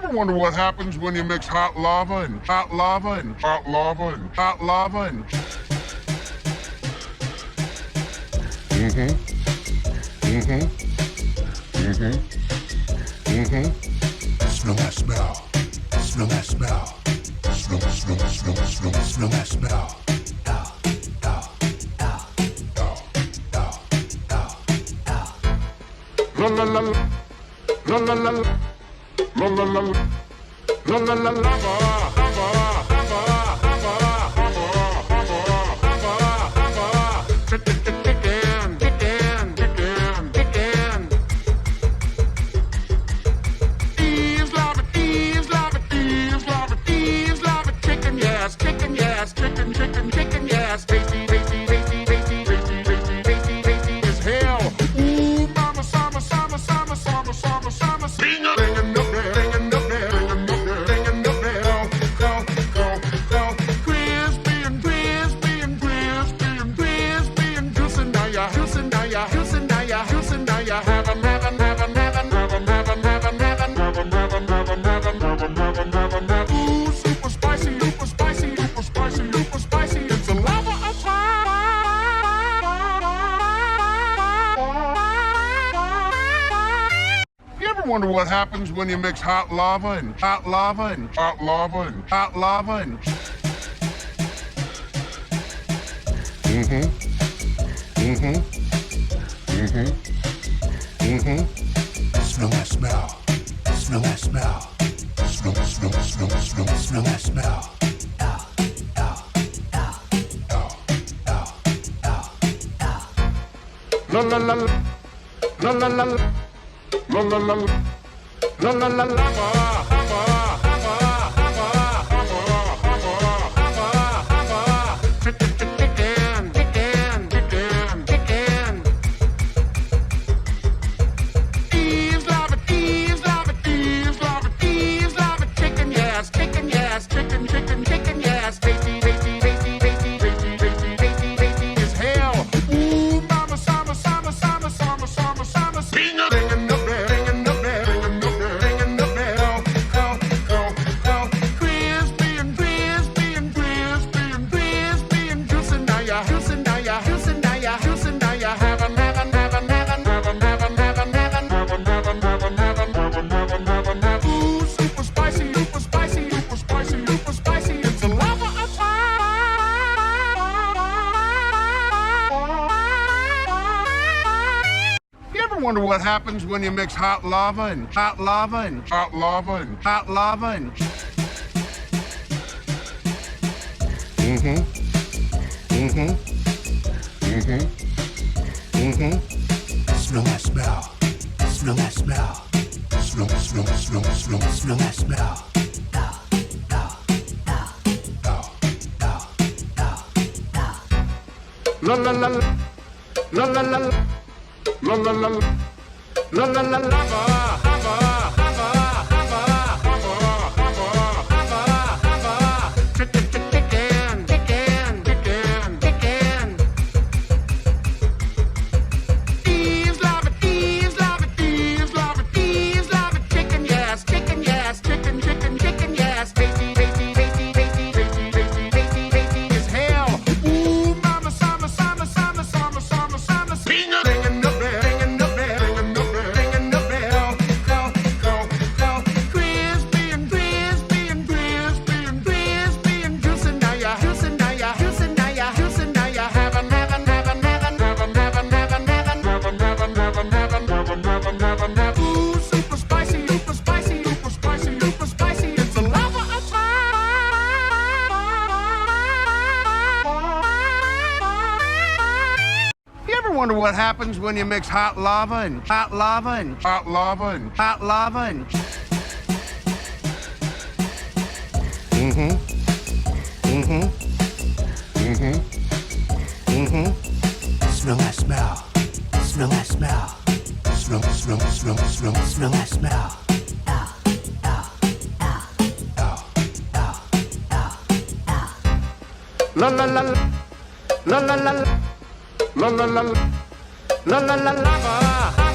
Ever wonder what happens when you mix hot lava and hot lava and hot lava and hot lava and... Smell that smell. Smell that smell. Smell that smell. La la la la la la la la la la la la la la lava. Chicken, yes, tasty, tasty, tasty, tasty, tasty, tasty, tasty, tasty as hell. Ooh, mama, summer, summer, summer, summer, summer, summer, singing up there, singing up there, singing up there, go, crispy and crispy and crispy and crispy and juicy now ya, juicy now ya, juicy now ya, juicy now ya, have 'em, have 'em, have 'em, have 'em, have 'em, have 'em, have 'em, have 'em, have 'em, have 'em, have 'em, have 'em, have 'em, have 'em, have 'em, have 'em. Ooh, super spicy, super spicy, super spicy, super spicy. It's a lava attack. You ever wonder what happens when you mix hot lava and hot lava and hot lava and hot lava and... Smell that smell. Smell that smell. Smell that smell. La la la la la la la la la la la la la lava. Chicken, yes, tasty, tasty, tasty, tasty, tasty, tasty, tasty, tasty as hell. Ooh, mama, summer, summer, summer, summer, summer, summer, singing up there, singing up there, singing up there, singing up there, go, crispy and crispy and crispy and crispy and juicy now ya, juicy now ya, juicy now ya, juicy now ya, have 'em, have 'em, have 'em, have 'em, have 'em, have 'em, have 'em, have 'em, have 'em, have 'em, have 'em, have 'em, have 'em, have 'em, have 'em, have 'em. Ooh, super spicy, super spicy, super spicy, super spicy. It's a lava attack. You ever wonder what happens when you mix hot lava and hot lava and hot lava and hot lava and... Smell that smell. Smell that smell. Smell that smell. La la la la la la la la la la la la lava. Chicken, yes, tasty, tasty, tasty, tasty, tasty, tasty, tasty, tasty as hell. Ooh, mama, summer, summer, summer, summer, summer, summer, singing up there, singing up there, singing up there, singing up there, go, crispy and crispy and crispy and crispy and juicy now ya, juicy now ya, juicy now ya, juicy now ya, have 'em, have 'em, have 'em, have 'em, have 'em, have 'em, have 'em, have 'em, have 'em, have 'em, have 'em, have 'em, have 'em, have 'em, have 'em, have 'em. Ooh, super spicy, super spicy, super spicy, super spicy. It's a lava attack. You ever wonder what happens when you mix hot lava and hot lava and hot lava and hot lava and... Smell that smell. Smell that smell. Smell that smell. La la la la la la la la la la la la la la lava.